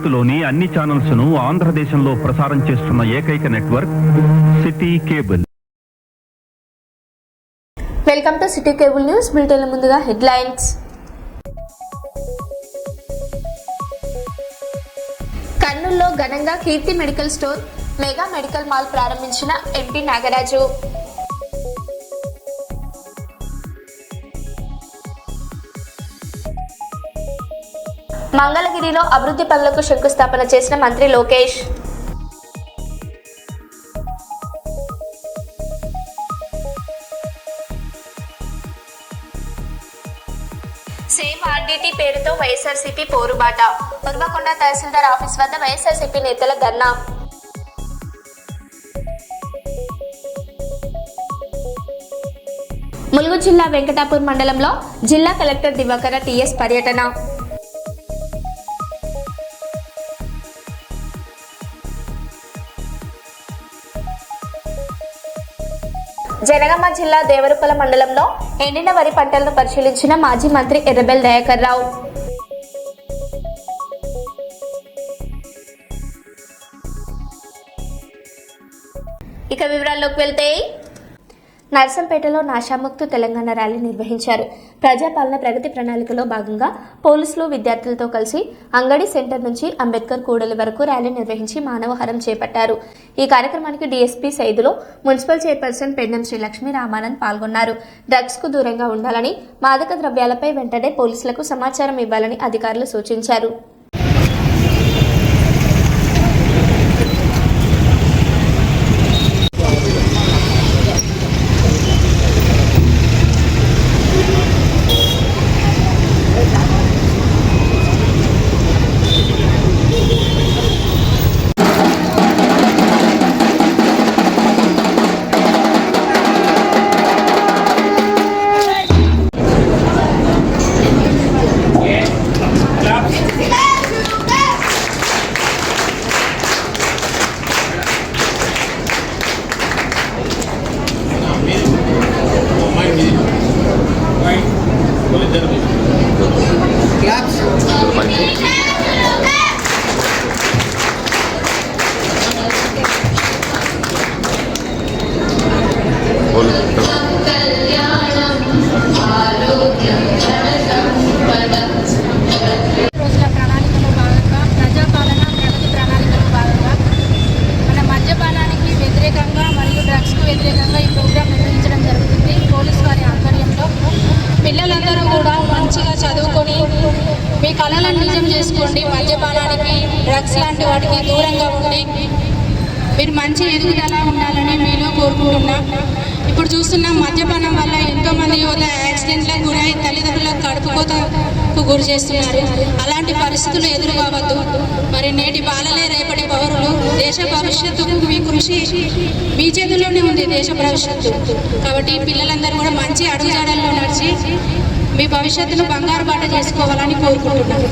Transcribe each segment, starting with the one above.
భారత్లోని అన్ని ఛానల్స్ ను ఆంధ్రదేశంలో ప్రసారం చేస్తున్న ఏకైక network city cable. Welcome to city cable news bulletin. ముందుగా హెడ్లైన్స్. కర్నూలులో ఘనంగా Keerthi medical store mega medical mall ప్రారంభించిన ఎంపీ నాగరాజు. మంగళగిరిలో అభివృద్ధి పనులకు శంకుస్థాపన చేసిన మంత్రి లోకేష్. సేవ్ ఆర్డీటీ పేరుతో వైఎస్ఆర్సీపీ పోరుబాట. ఉర్వకొండ తహసీల్దార్ ఆఫీస్ వద్ద వైఎస్ఆర్సీపీ నేతల ధర్నా. ములుగు జిల్లా వెంకటాపూర్ మండలంలో జిల్లా కలెక్టర్ దివాకర టీఎస్ పర్యటన. జనగామ జిల్లా దేవరుపల మండలంలో ఎండిన వరి పంటలను పరిశీలించిన మాజీ మంత్రి ఎర్రబెల్ దయాకర్ రావు. ఇక వివరాల్లోకి వెళ్తే, నర్సంపేటలో నాశాముక్త తెలంగాణ ర్యాలీ నిర్వహించారు. ప్రజాపాలన ప్రగతి ప్రణాళికలో భాగంగా పోలీసులు విద్యార్థులతో కలిసి అంగడి సెంటర్ నుంచి అంబేద్కర్ కూడలి వరకు ర్యాలీ నిర్వహించి మానవహారం చేపట్టారు. ఈ కార్యక్రమానికి డీఎస్పీ సైదులో మున్సిపల్ చైర్పర్సన్ పెండం శ్రీలక్ష్మి రామానంద్ పాల్గొన్నారు. డ్రగ్స్ కు దూరంగా ఉండాలని, మాదక ద్రవ్యాలపై వెంటనే పోలీసులకు సమాచారం ఇవ్వాలని అధికారులు సూచించారు. పిల్లలందరూ కూడా మంచిగా చదువుకొని మీ కళలను నిజం చేసుకోండి. మద్యపానానికి, డ్రగ్స్ లాంటి వాటికి దూరంగా ఉండి మీరు మంచి ఎదుగుదల ఉండాలని మీలో కోరుకుంటున్నా. ఇప్పుడు చూస్తున్నాం, మద్యపానం వల్ల ఎంతోమంది యువత యాక్సిడెంట్లకు గురై తల్లిదండ్రులకు కడుపుకోతకు గురి చేస్తున్నారు. అలాంటి పరిస్థితులు ఎదురు కావద్దు. మరి నేటి బాలలే రేపటి పౌరులు. దేశ భవిష్యత్తుకు మీ కృషి మీ చేతుల్లోనే ఉంది, దేశ భవిష్యత్తు. కాబట్టి పిల్లలందరూ కూడా మంచి అడుగుజాడల్లో నడిచి మీ భవిష్యత్తును బంగారు బాట చేసుకోవాలని కోరుకుంటున్నాను.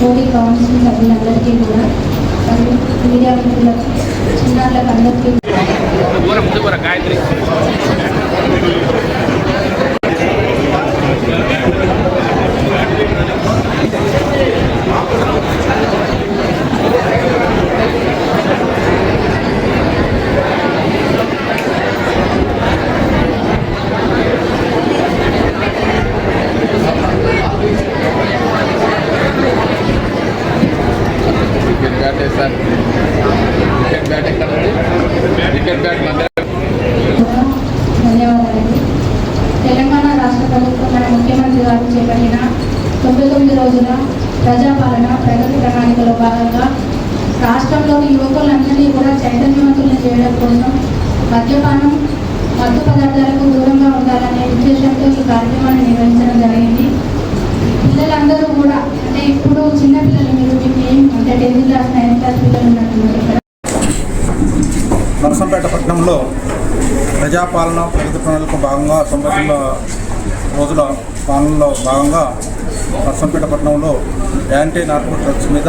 తోటి కౌన్సిల్ సభ్యులందరికీ కూడా మరియు మీడియా మిత్రులకు చిన్నారులకు అందరికీ ధన్యవాదాలండి. తెలంగాణ రాష్ట్ర ప్రభుత్వం మన ముఖ్యమంత్రి గారు చేపట్టిన 99 రోజుల ప్రజాపాలన ప్రగతి ప్రణాళికలో భాగంగా రాష్ట్రంలోని యువకులందరినీ కూడా చైతన్యవంతులను చేయడం కోసం మద్యపానం మత్తు పదార్థాలకు దూరంగా ఉండాలనే ఉద్దేశంతో ఈ కార్యక్రమాన్ని నిర్వహించడం జరిగింది. పిల్లలందరూ కూడా అంటే ఇప్పుడు చిన్నపిల్లలు మీకు ఏం అంటే 10th క్లాస్ 9th క్లాస్ పిల్లలు ఉన్నట్టున్నారు. నరసంపేట పట్టణంలో ప్రజాపాలన ప్రగతి ప్రణాళిక భాగంగా 99 రోజుల పాలనలో భాగంగా నరసంపేట పట్టణంలో యాంటీ నార్కోటిక్ డ్రగ్స్ మీద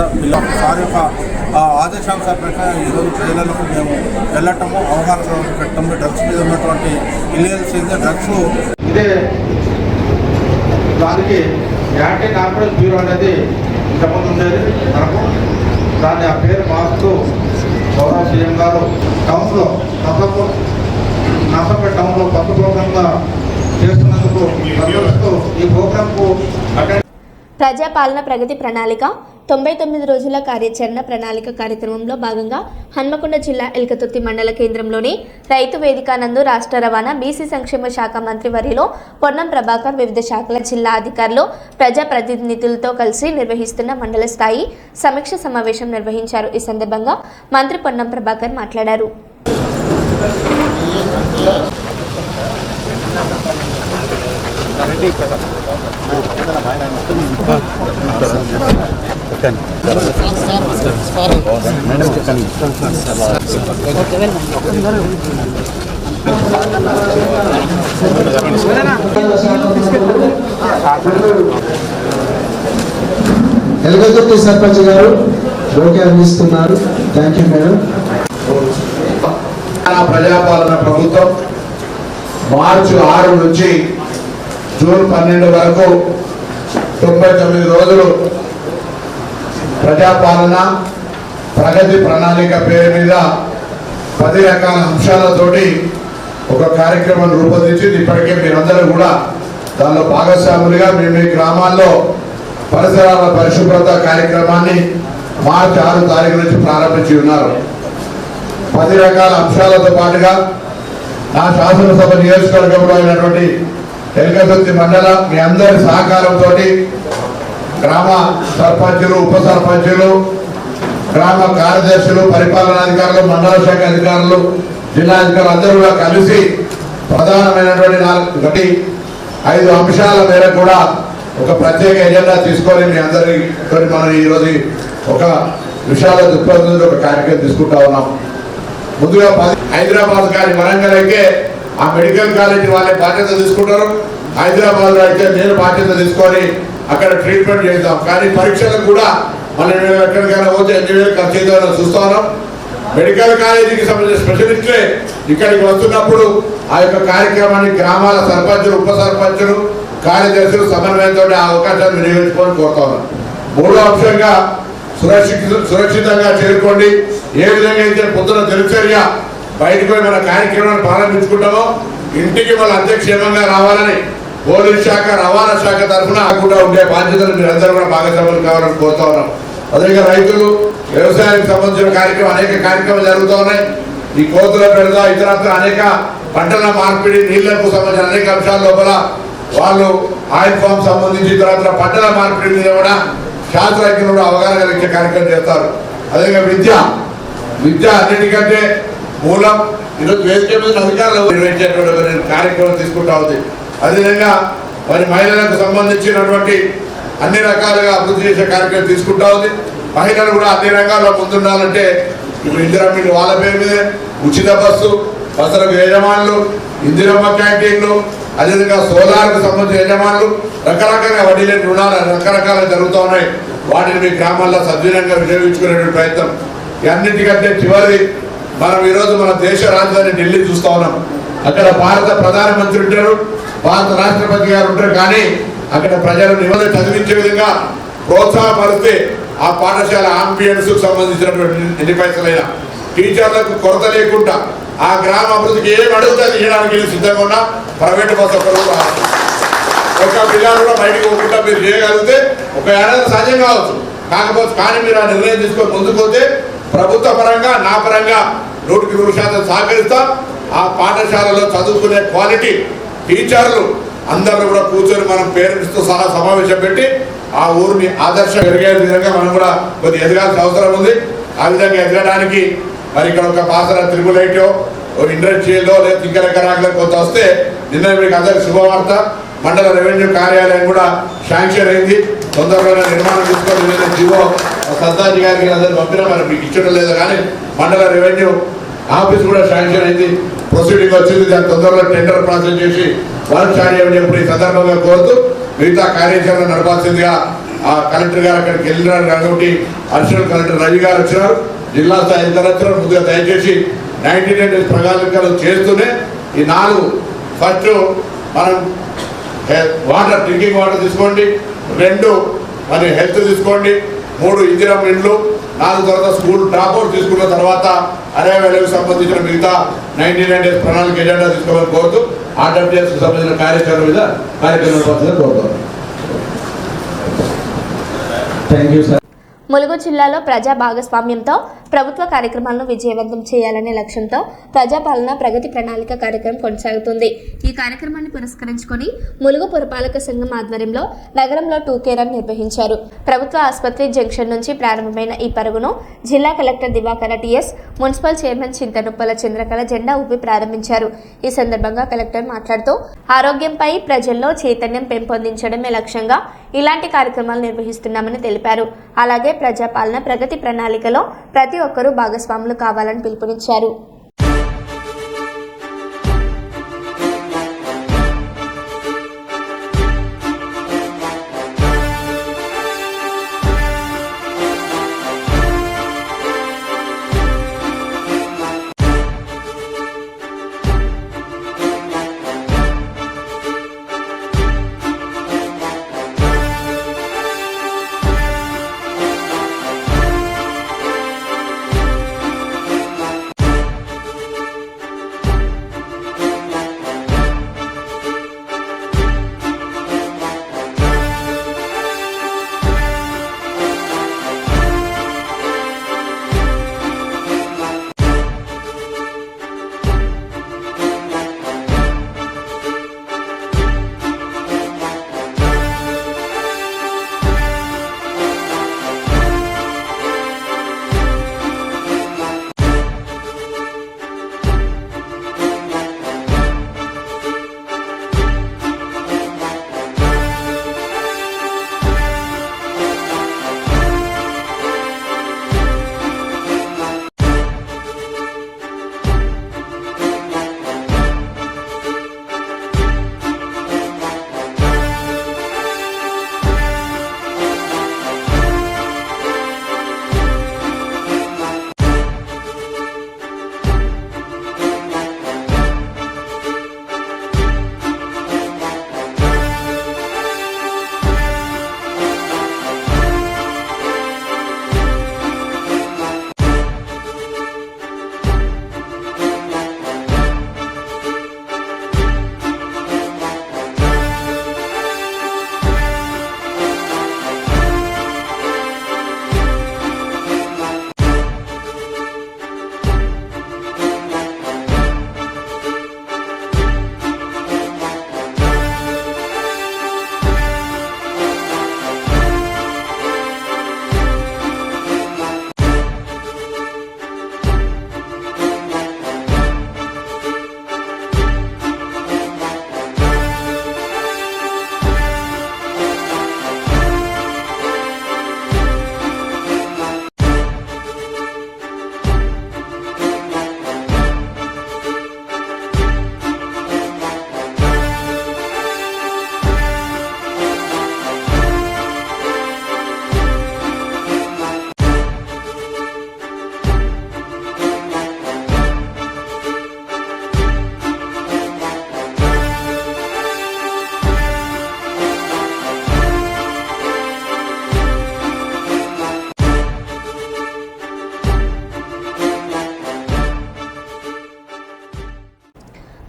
సార్ యొక్క ఆదేశానుసార ప్రకారం ఈరోజు ప్రజలకు మేము వెళ్ళటము అవగాహన పెట్టడము డ్రగ్స్ మీద ఉన్నటువంటి ఇల్లీగల్స్ డ్రగ్స్ ఇదే దానికి యాంటీ నార్కోటిక్ బ్యూరో అనేది ఇంతకుముందు ఉండేది మనకు దాన్ని ఆ పేరు మారుతూ గౌరవ సీఎం గారు టౌన్లో నర్సంపేట టౌన్లో కొత్త ప్రోగ్రాంగా చేస్తున్నందుకు ఈ ప్రోగ్రాంకు ప్రజాపాలన ప్రగతి ప్రణాళిక 99 రోజుల కార్యాచరణ ప్రణాళిక కార్యక్రమంలో భాగంగా హన్మకొండ జిల్లా ఎల్కతుర్తి మండల కేంద్రంలోని రైతు వేదిక నందు రాష్ట్ర రవాణా బీసీ సంక్షేమ శాఖ మంత్రి వర్యులో పొన్నం ప్రభాకర్ వివిధ శాఖల జిల్లా అధికారులు ప్రజాప్రతినిధులతో కలిసి నిర్వహిస్తున్న మండల స్థాయి సమీక్ష సమావేశం నిర్వహించారు. ఈ సందర్భంగా మంత్రి పొన్నం ప్రభాకర్ మాట్లాడారు. ఎల్గతుర్తి సర్పంచ్ గారు ఓకే అందిస్తున్నారు. Thank you madam. ప్రజాపాలన ప్రభుత్వం మార్చి 6 నుంచి జూన్ 12 వరకు 99 రోజులు ప్రజాపాలన ప్రగతి ప్రణాళిక పేరు మీద 10 రకాల అంశాలతోటి ఒక కార్యక్రమం రూపొందించింది. ఇప్పటికే మీరందరూ కూడా దానిలో భాగస్వాములుగా మీ గ్రామాల్లో పరిసరాల పరిశుభ్రత కార్యక్రమాన్ని మార్చి 6 తారీఖు నుంచి ప్రారంభించి ఉన్నారు. 10 రకాల అంశాలతో పాటుగా నా శాసనసభ నియోజకవర్గంలో అయినటువంటి ఎల్కతుర్తి మండల మీ అందరి సహకారంతో గ్రామ సర్పంచులు, ఉప సర్పంచులు, గ్రామ కార్యదర్శులు, పరిపాలనాధికారులు, మండల శాఖ అధికారులు, జిల్లా అధికారులు అందరూ కూడా కలిసి ప్రధానమైనటువంటి 5 అంశాల మేరకు కూడా ఒక ప్రత్యేక ఎజెండా తీసుకొని మీ అందరితో మనం ఈరోజు ఒక విషయాల దృక్పథంలో ఒక కార్యక్రమం తీసుకుంటా ఉన్నాం. ముందుగా హైదరాబాద్ కానీ వరంగల్ అయితే ఆ మెడికల్ కాలేజీ వాళ్ళే బాధ్యత తీసుకుంటారు. హైదరాబాద్ లో అయితే నేను బాధ్యత తీసుకొని అక్కడ ట్రీట్మెంట్ చేద్దాం. కానీ పరీక్షలకు కూడా మనం ఎక్కడికైనా పోతే 8,000 ఖర్చు అవుతుందని చూస్తా ఉన్నాం. మెడికల్ కాలేజీకి సంబంధించిన స్పెషలిస్టులే ఇక్కడికి వస్తున్నప్పుడు ఆ యొక్క కార్యక్రమాన్ని గ్రామాల సర్పంచులు, ఉప సర్పంచులు, కార్యదర్శులు సమన్వయంతో ఆ అవకాశాన్ని వినియోగించుకొని కోరుతా ఉన్నాం. 3వ అంశంగా సురక్షితంగా చేరుకోండి. ఏ విధంగా అయితే పొద్దున దినచర్య బయటకు పోయి మన కార్యక్రమాన్ని ప్రారంభించుకుంటామో ఇంటికి వాళ్ళ అధ్యక్షేమంగా రావాలని పోలీస్ శాఖ, రవాణా శాఖ తరఫున కూడా ఉండే బాధ్యతలు మీరందరూ కూడా భాగస్వాములు కావాలని కోరుతా ఉన్నాం. అదేవిధంగా రైతులు, వ్యవసాయానికి సంబంధించిన అనేక కార్యక్రమాలు జరుగుతూ ఉన్నాయి. ఈ కోతుల పెడద, ఇతరత్ర అనేక పంటల మార్పిడి, నీళ్లకు సంబంధించిన అనేక అంశాల లోపల వాళ్ళు ఆయిల్ ఫామ్ సంబంధించి ఇతరత్ర పంటల మార్పిడి మీద కూడా శాస్త్రజ్ఞులు అవగాహన కలిగించే కార్యక్రమం చేస్తారు. అదేవిధంగా విద్య అన్నిటికంటే మూలం. ఈరోజు వేదిక మీద అధికారులు నిర్వహించేటువంటి కార్యక్రమం తీసుకుంటా ఉంది. అదేవిధంగా మరి మహిళలకు సంబంధించినటువంటి అన్ని రకాలుగా అభివృద్ధి చేసే కార్యక్రమం తీసుకుంటా ఉంది. మహిళలు కూడా అన్ని రంగాల్లో ముందుండాలంటే ఇప్పుడు ఇందిరమ్మ వాళ్ళ పేరు మీద ఉచిత బస్సు, బస్సులకు యజమానులు, ఇందిరమ్మ క్యాంటీన్లు, అదేవిధంగా సోలార్కు సంబంధించిన యజమానులు రకరకాల వడ్డీ లేని రుణాలు రకరకాల జరుగుతూ ఉన్నాయి. వాటిని మీ గ్రామాల్లో సద్వినియోగంగా వినియోగించుకునేటువంటి ప్రయత్నం. అన్నిటికంటే చివరి మనం ఈరోజు మన దేశ రాజధాని ఢిల్లీ చూస్తూ ఉన్నాం. అక్కడ భారత ప్రధానమంత్రి ఉంటారు, భారత రాష్ట్రపతి గారు ఉంటారు. కానీ అక్కడ ప్రజలు నిబంధన చదివించే విధంగా ప్రోత్సాహపరిస్తే ఆ పాఠశాల ఆంబియన్స్ కు సంబంధించినటువంటి ఎన్ని పైసలైనా టీచర్లకు కొరత లేకుండా ఆ గ్రామ అభివృద్ధికి ఏం అడుగుతుంది చేయడానికి సిద్ధంగా ఉన్న ప్రైవేట్ బస్ ఒక పిల్లలు కూడా బయటకు పోకుండా మీరు చేయగలిగితే ఒక ఏడాది సాధ్యం కావచ్చు. కానీ మీరు ఆ నిర్ణయం తీసుకొని ముందుకు ప్రభుత్వ పరంగా నా పరంగా 100% సహకరిస్తాం. ఆ పాఠశాలలో చదువుకునే క్వాలిటీ టీచర్లు అందరూ కూడా కూర్చొని మనం పేరెంట్స్తో సహా సమావేశం పెట్టి ఆ ఊరిని ఆదర్శం ఎదిగే విధంగా మనం కూడా కొద్ది ఎదగాల్సిన అవసరం ఉంది. ఆ విధంగా ఎదగడానికి మరి ఇక్కడ ఒక బాసర త్రిబులైటో ఇండస్ట్రియల్లో లేదా తింకరకరాకులో కొంత వస్తే నిన్న మీకు అందరికి శుభవార్త. మండల రెవెన్యూ కార్యాలయం కూడా శాంక్షన్ అయింది. తొందరగా నిర్మాణం తీసుకొని జీవో సర్దాజీ గారికి అందరూ పంపినా మరి మీకు ఇచ్చడం లేదు. కానీ మండల రెవెన్యూ ఆఫీస్ కూడా శాంక్షన్ అయింది, ప్రొసీడింగ్ వచ్చింది. దాని తొందరలో టెండర్ ప్రాసెస్ చేసి వర్క్ స్టార్ట్ చేయమని చెప్పి ఈ సందర్భంగా కోరుతూ మిగతా కార్యాచరణ నడపాల్సిందిగా ఆ కలెక్టర్ గారు అక్కడికి వెళ్ళినారు. కాబట్టి అడిషనల్ కలెక్టర్ రవి గారు వచ్చినారు, జిల్లా స్థాయి అధికారులు వచ్చినారు. ముందుగా దయచేసి 99 డేస్ ప్రణాళికలు చేస్తూనే ఈ 4 ఫస్ట్ మనం వాటర్ డ్రింకింగ్ వాటర్ తీసుకోండి, 2 మరి హెల్త్ తీసుకోండి, 3 ఇందిరా ఇండ్లు, 4 తర్వాత స్కూల్ డ్రాప్అవుట్ తీసుకున్న తర్వాత అరే వేలకు సంబంధించిన మిగతా 99 డేస్ ప్రణాళిక ఎజెండా తీసుకోవాలని కోరుతూ ఆర్డబ్ల్యూఎస్ సంబంధించిన కార్యాచరణ మీద కార్యక్రమం కోరుతాం. Thank you sir. ములుగు జిల్లాలో ప్రజా భాగస్వామ్యంతో ప్రభుత్వ కార్యక్రమాలను విజయవంతం చేయాలనే లక్ష్యంతో ప్రజాపాలన ప్రగతి ప్రణాళిక కార్యక్రమం కొనసాగుతుంది. ఈ కార్యక్రమాన్ని పురస్కరించుకొని ములుగు పురపాలక సంఘం ఆధ్వర్యంలో నగరంలో 2K రన్ నిర్వహించారు. ప్రభుత్వ ఆసుపత్రి జంక్షన్ నుంచి ప్రారంభమైన ఈ పరుగును జిల్లా collector Diwakara TS, municipal chairman Chintanuppala Chandrakala జెండా ఊపి ప్రారంభించారు. ఈ సందర్భంగా కలెక్టర్ మాట్లాడుతూ ఆరోగ్యంపై ప్రజల్లో చైతన్యం పెంపొందించడమే లక్ష్యంగా ఇలాంటి కార్యక్రమాలు నిర్వహిస్తున్నామని తెలిపారు. అలాగే ప్రజాపాలన ప్రగతి ప్రణాళికలో ప్రతి ఒక్కరూ భాగస్వాములు కావాలని పిలుపునిచ్చారు.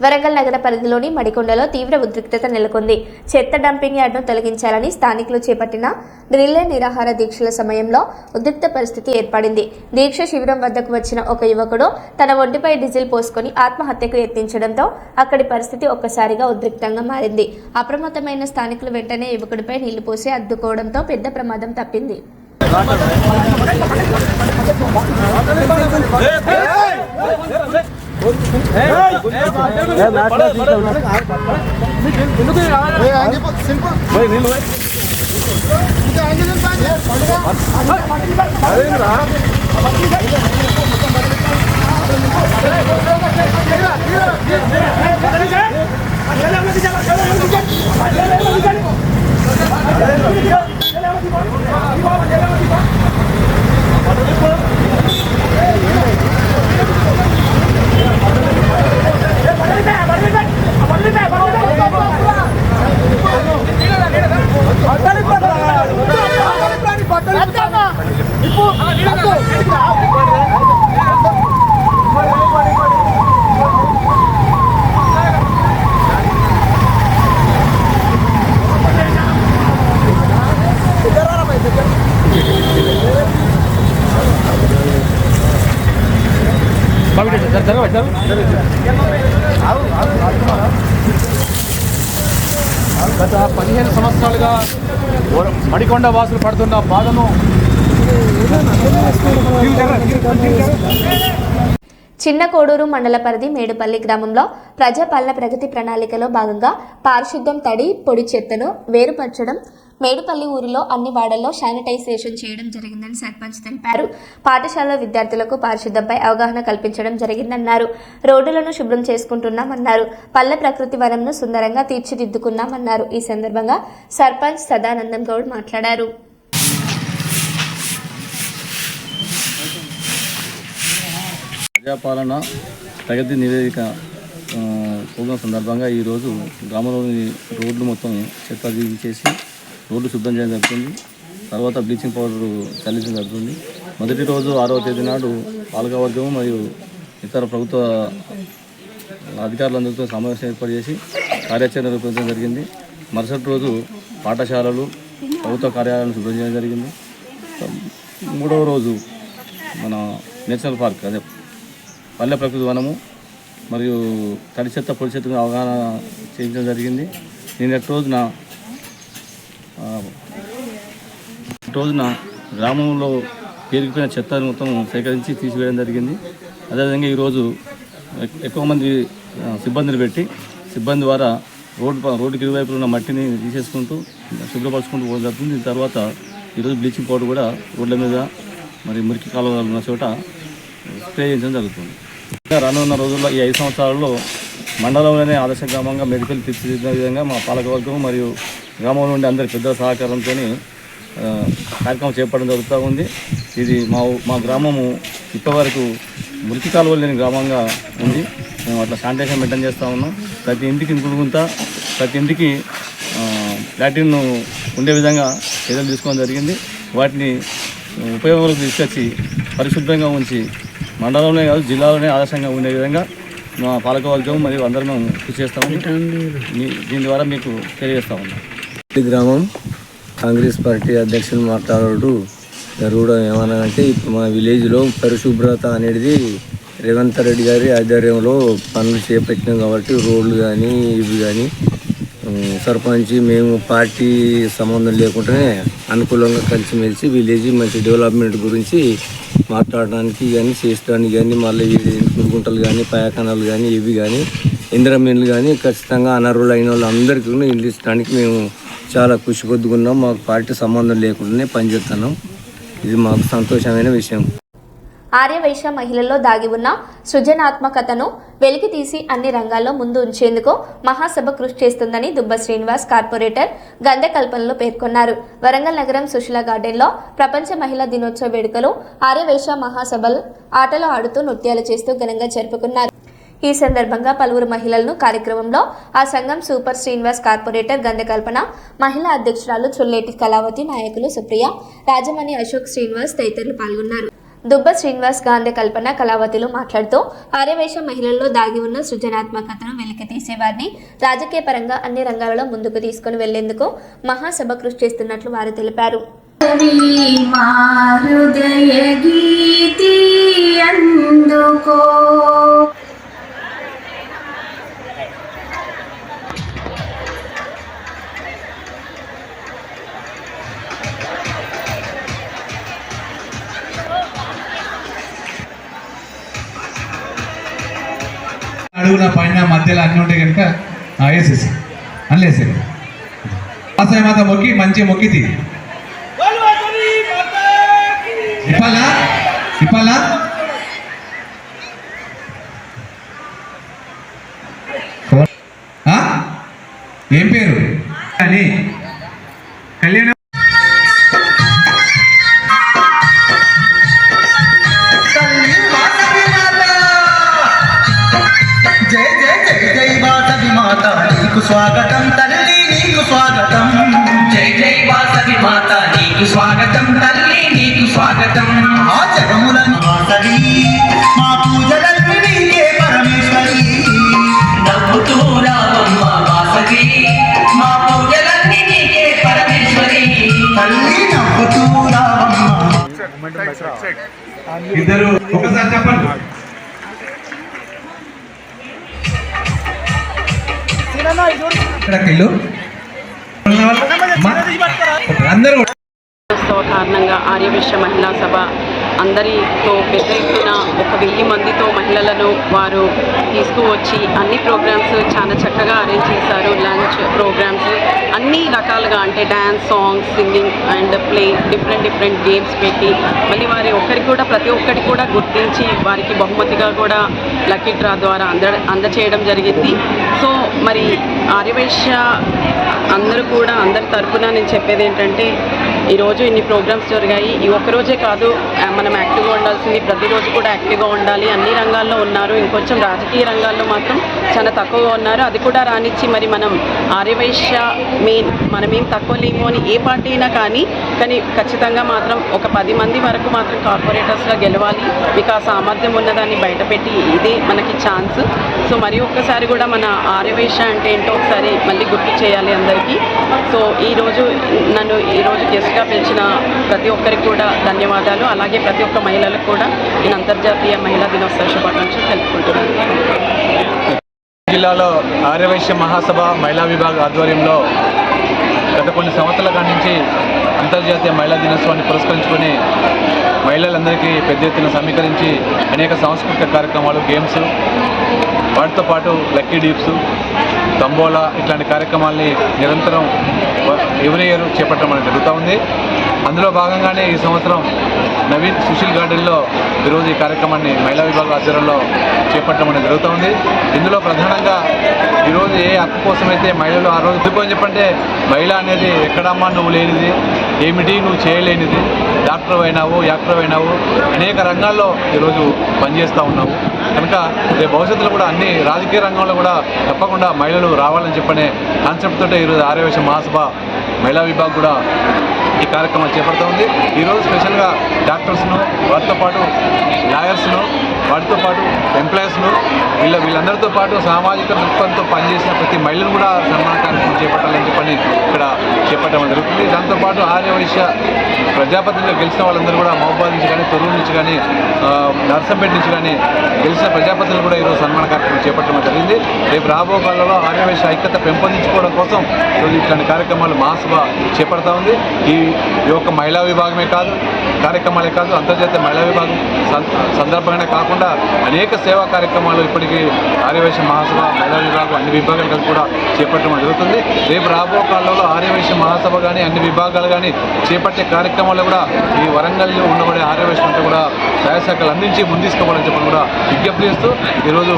వరంగల్ నగర పరిధిలోని మడికొండలో తీవ్ర ఉద్రిక్తత నెలకొంది. చెత్త డంపింగ్ యార్డ్ను తొలగించాలని స్థానికులు చేపట్టిన రిలే నిరాహార దీక్షల సమయంలో ఉద్రిక్త పరిస్థితి ఏర్పడింది. దీక్ష శిబిరం వద్దకు వచ్చిన ఒక యువకుడు తన ఒంటిపై డీజిల్ పోసుకొని ఆత్మహత్యకు యత్నించడంతో అక్కడి పరిస్థితి ఒక్కసారిగా ఉద్రిక్తంగా మారింది. అప్రమత్తమైన స్థానికులు వెంటనే యువకుడిపై నీళ్లు పోసి అడ్డుకోవడంతో పెద్ద ప్రమాదం తప్పింది. గత 15 సంవత్సరాలుగా మడికొండ వాసులు పడుతున్న బాధను చిన్న కోడూరు మండల పరిధి మేడుపల్లి గ్రామంలో ప్రజాపాలన ప్రగతి ప్రణాళికలో భాగంగా పారిశుద్ధ్యం, తడి, పొడి చెత్తను వేరుపరచడం, మేడుపల్లి ఊరిలో అన్ని వార్డుల్లో శానిటైజేషన్ చేయడం జరిగిందని సర్పంచ్ తెలిపారు. పాఠశాల విద్యార్థులకు పారిశుద్ధ్యంపై అవగాహన కల్పించడం జరిగిందన్నారు. రోడ్డులను శుభ్రం చేసుకుంటున్నామన్నారు. పల్లె ప్రకృతి వనంను సుందరంగా తీర్చిదిద్దుకున్నామన్నారు. ఈ సందర్భంగా సర్పంచ్ సదానందం గౌడ్ మాట్లాడారు. ప్రజాపాలన ప్రగతి నివేదిక ప్రోగ్రాం సందర్భంగా ఈరోజు గ్రామంలోని రోడ్లు మొత్తం చెత్త తీసేసి రోడ్లు శుభ్రం చేయడం జరుగుతుంది. తర్వాత బ్లీచింగ్ పౌడర్ చల్లించడం జరుగుతుంది. మొదటి రోజు 6వ తేదీ నాడు పాలకవర్గం మరియు ఇతర ప్రభుత్వ అధికారులందరితో సమావేశం ఏర్పాటు చేసి కార్యాచరణ రూపొందించడం జరిగింది. మరుసటి రోజు పాఠశాలలు, ప్రభుత్వ కార్యాలయాలను శుభ్రం చేయడం జరిగింది. 3వ రోజు మన నేషనల్ పార్క్, అదే పల్లె ప్రకృతి వనము మరియు తడి చెత్త, పొడి చెత్తకు అవగాహన చేయించడం జరిగింది. నిన్నటి రోజున గ్రామంలో పేరుకుపోయిన చెత్తను మొత్తం సేకరించి తీసివేయడం జరిగింది. అదేవిధంగా ఈరోజు ఎక్కువ మంది సిబ్బందిని పెట్టి సిబ్బంది ద్వారా రోడ్డుకి ఇరువైపులు ఉన్న మట్టిని తీసేసుకుంటూ శుభ్రపరుచుకుంటూ పోవడం జరుగుతుంది. దీని తర్వాత ఈరోజు బ్లీచింగ్ పౌడర్ కూడా రోడ్ల మీద మరి మురికి కాలువలు ఉన్న చోట స్ప్రే చేయించడం జరుగుతుంది. రానున్న రోజుల్లో ఈ 5 సంవత్సరాల్లో మండలంలోనే ఆదర్శ గ్రామంగా మెడికల్ తీర్చిదిద్దిన విధంగా మా పాలకవర్గం మరియు గ్రామంలో ఉండే అందరి పెద్దల సహకారంతో కార్యక్రమం చేపట్టడం జరుగుతూ ఉంది. ఇది మా గ్రామము ఇప్పటివరకు మురికి కాలువలు లేని గ్రామంగా ఉంది. మేము అట్లా శానిటైజేషన్ మెయింటైన్ చేస్తూ ఉన్నాం. ప్రతి ఇంటికి ఇంకుడుగుంత, ప్రతి ఇంటికి లాట్రిన్ ఉండే విధంగా చర్యలు తీసుకోవడం జరిగింది. వాటిని ఉపయోగంలోకి తీసుకొచ్చి పరిశుభ్రంగా ఉంచి మండలంలో కాదు జిల్లాలోనే ఆదర్శంగా ఉండే విధంగా మా పాలకవర్గం మరియు అందరం మేము కృషి చేస్తాము. దీని ద్వారా మీకు తెలియజేస్తా ఉన్నాం. ఈ గ్రామం కాంగ్రెస్ పార్టీ అధ్యక్షులు మాట్లాడు జరగడం ఏమన్నానంటే, ఇప్పుడు మా విలేజ్లో పరిశుభ్రత అనేది రేవంత్ రెడ్డి గారి ఆధ్వర్యంలో పనులు చేపట్టినాం కాబట్టి రోడ్లు కానీ ఇవి కానీ సర్పంచ్ మేము పార్టీ సంబంధం లేకుండానే అనుకూలంగా కలిసిమెలిసి విలేజ్ మంచి డెవలప్మెంట్ గురించి మాట్లాడడానికి కానీ చేసడానికి కానీ మళ్ళీ గుంటలు కానీ పాయకణాలు కానీ ఇవి కానీ ఇంద్రమీన్లు కానీ ఖచ్చితంగా అనర్హులు అయిన వాళ్ళు అందరికీ ఇల్లు ఇచ్చడానికి మేము చాలా కృషి కొద్దుకున్నాం. మాకు పార్టీ సంబంధం లేకుండానే పనిచేస్తున్నాం. ఇది మాకు సంతోషమైన విషయం. ఆర్యవైశ్య మహిళల్లో దాగి ఉన్న సృజనాత్మకతను వెలికి తీసి అన్ని రంగాల్లో ముందు ఉంచేందుకు మహాసభ కృషి చేస్తుందని దుబ్బ శ్రీనివాస్ కార్పొరేటర్ గంధకల్పనలో పేర్కొన్నారు. వరంగల్ నగరం సుశీల గార్డెన్లో ప్రపంచ మహిళా దినోత్సవ వేడుకలు ఆర్యవైశ్య మహాసభలు ఆటలు ఆడుతూ నృత్యాలు చేస్తూ ఘనంగా జరుపుకున్నారు. ఈ సందర్భంగా పలువురు మహిళలను కార్యక్రమంలో ఆ సంఘం సూపర్ శ్రీనివాస్ కార్పొరేటర్ గంధకల్పన, మహిళా అధ్యక్షురాలు చుల్లేటి కళావతి, నాయకులు సుప్రియ, రాజమణి, అశోక్ శ్రీనివాస్ తదితరులు పాల్గొన్నారు. దుబ్బ శ్రీనివాస్, గాంధీ కల్పన, కళావతులు మాట్లాడుతూ ఆర్యవేశ మహిళల్లో దాగి ఉన్న సృజనాత్మకతను వెలికి తీసేవారిని రాజకీయ పరంగా అన్ని రంగాలలో ముందుకు తీసుకుని వెళ్లేందుకు మహాసభ కృషి చేస్తున్నట్లు వారు తెలిపారు. అడుగున పైన మధ్యలో అన్నీ ఉంటాయి కనుక వేసేసి అల్లేసేది ఆశయ మాత మొక్కి మంచి మొక్కితి ఇప్పాలా ఇప్పాలా ఏం పేరు అని కళ్యాణ స్వాగతం తల్లి నీకు స్వాగతం, జై జై వాసవి మాత నీకు స్వాగతం, తల్లి నీకు స్వాగతం. ఆ జగములను వాసవి మా పూజలన్నీ నీకే పరమేశ్వరి, నవ్వుతూ రావమ్మ వాసవి మా పూజలన్నీ నీకే పరమేశ్వరి, తల్లి నవ్వుతూ రావమ్మ. ఇద్దరు ఒకసారి చెప్పండి. కారణంగా ఆర్యవైశ్య మహిళా సభ అందరితో పెద్ద ఎత్తున 1000 మందితో మహిళలను వారు తీసుకువచ్చి అన్ని ప్రోగ్రామ్స్ చాలా చక్కగా అరేంజ్ చేశారు. లంచ్ ప్రోగ్రామ్స్ అన్ని రకాలుగా, అంటే dance, songs, singing and play, different games పెట్టి మళ్ళీ వారి ప్రతి ఒక్కటి కూడా గుర్తించి వారికి బహుమతిగా కూడా లక్కీ డ్రా ద్వారా అందచేయడం జరిగింది. సో మరి ఆర్యవైశ్య అందరి తరఫున నేను చెప్పేది ఏంటంటే, ఈరోజు ఇన్ని ప్రోగ్రామ్స్ జరిగాయి. ఈ ఒక్కరోజే కాదు, మనం యాక్టివ్గా ఉండాల్సింది, ప్రతిరోజు కూడా యాక్టివ్గా ఉండాలి. అన్ని రంగాల్లో ఉన్నారు, ఇంకొంచెం రాజకీయ రంగాల్లో మాత్రం చాలా తక్కువగా ఉన్నారు. అది కూడా రానిచ్చి మరి మనం ఆర్యవైశ్య మనమేం తక్కువ లేము అని ఏ పార్టీ అయినా కానీ ఖచ్చితంగా మాత్రం ఒక 10 మంది వరకు మాత్రం కార్పొరేటర్స్గా గెలవాలి. మీకు ఆ సామర్థ్యం ఉన్నదాన్ని బయటపెట్టి ఇదే మనకి ఛాన్స్. సో మరి ఒక్కసారి కూడా మన ఆర్యవైశ్య అంటే ఏంటో ఒకసారి మళ్ళీ గుర్తు చేయాలి అందరికీ. సో నన్ను ఈరోజు గెస్ట్గా పిలిచిన ప్రతి ఒక్కరికి కూడా ధన్యవాదాలు. అలాగే ప్రతి ఒక్క మహిళలకు కూడా నేను అంతర్జాతీయ మహిళా దినోత్సవ శుభాకాంక్షలు తెలుపుకుంటున్నాను. జిల్లాలో ఆర్యవైశ్య మహాసభ మహిళా విభాగ ఆధ్వర్యంలో గత కొన్ని సంవత్సరాల నుంచి అంతర్జాతీయ మహిళా దినోత్సవాన్ని పురస్కరించుకొని మహిళలందరికీ పెద్ద ఎత్తున సమీకరించి అనేక సాంస్కృతిక కార్యక్రమాలు, గేమ్స్, వాటితో పాటు లక్కీ డీప్స్, తంబోలా ఇట్లాంటి కార్యక్రమాల్ని నిరంతరం ఎవ్రీ ఇయర్ చేపట్టడం అనేది జరుగుతూ ఉంది. అందులో భాగంగానే ఈ సంవత్సరం నవీన్ సుశీల్ గార్డెన్లో ఈరోజు ఈ కార్యక్రమాన్ని మహిళా విభాగ ఆధ్వర్యంలో చేపట్టడం అనేది జరుగుతూ ఉంది. ఇందులో ప్రధానంగా ఈరోజు ఏ హక్కు కోసమైతే మహిళలు ఆ రోజు ఎందుకు అని చెప్పంటే, మహిళ అనేది ఎక్కడమ్మా నువ్వు లేనిది, ఏమిటి నువ్వు చేయలేనిది, డాక్టర్ అయినావు, యాక్టర్ అయినావు, అనేక రంగాల్లో ఈరోజు పనిచేస్తూ ఉన్నావు. కనుక రేపు భవిష్యత్తులో కూడా అన్ని రాజకీయ రంగంలో కూడా తప్పకుండా మహిళలు రావాలని చెప్పనే కాన్సెప్ట్ తోటే ఈరోజు ఆర్యవైశ్య మహాసభ మహిళా విభాగం కూడా ఈ కార్యక్రమం చేపడుతూ ఉంది. ఈరోజు స్పెషల్గా డాక్టర్స్ను, వాటితో పాటు లాయర్స్ను, వాటితో పాటు ఎంప్లాయీస్ను, వీళ్ళందరితో పాటు సామాజిక దృక్పథంతో పనిచేసిన ప్రతి మహిళను కూడా సన్మాన కార్యక్రమం చేపట్టాలని చెప్పని ఇక్కడ చేపట్టడం జరుగుతుంది. దాంతోపాటు ఆర్యవైశ్య ప్రజాప్రతినిధిగా గెలిచిన వాళ్ళందరూ కూడా మహబూబాద్ నుంచి కానీ, తొర్రూరు నుంచి కానీ, నర్సంపేట నుంచి కానీ గెలిచిన ప్రజాప్రతినిధులు కూడా ఈరోజు సన్మాన కార్యక్రమం చేపట్టడం జరిగింది. రేపు రాబో కాలంలో ఆర్యవైశ్య ఐక్యత పెంపొందించుకోవడం కోసం ఈరోజు ఇట్లాంటి కార్యక్రమాలు మహాసభ చేపడతా ఉంది. ఈ యొక్క మహిళా విభాగమే కాదు, కార్యక్రమాలే కాదు, అంతర్జాతీయ మహిళా విభాగం సందర్భంగానే కాకుండా అనేక సేవా కార్యక్రమాలు ఇప్పటికీ ఆర్యవైశ్య మహాసభ మహిళా విభాగం అన్ని విభాగాలు కలిసి కూడా చేపట్టడం జరుగుతుంది. రేపు రాబో కాలంలో ఆర్యవైశ్య మహాసభ కానీ, అన్ని విభాగాలు కానీ చేపట్టే కార్యక్రమాలు కూడా ఈ వరంగల్లో ఉండబడే ఆర్యవైశ్యం అంతా కూడా సహాయశాఖలు అందించి ముందుకోవాలని చెప్పని కూడా విజ్ఞప్తి చేస్తూ ఈరోజు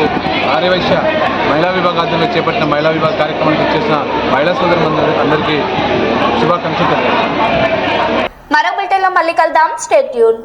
ఆర్యవైశ్య మహిళా విభాగ ఆధ్వర్యంలో చేపట్టిన మహిళా విభాగ కార్యక్రమానికి వచ్చేసిన మహిళా సోదరులందరూ అందరికీ శుభాకాంక్షలు తెలియజేస్తాను. మరో బులెటిన్లో మళ్ళీ కలుద్దాం. Stay tune.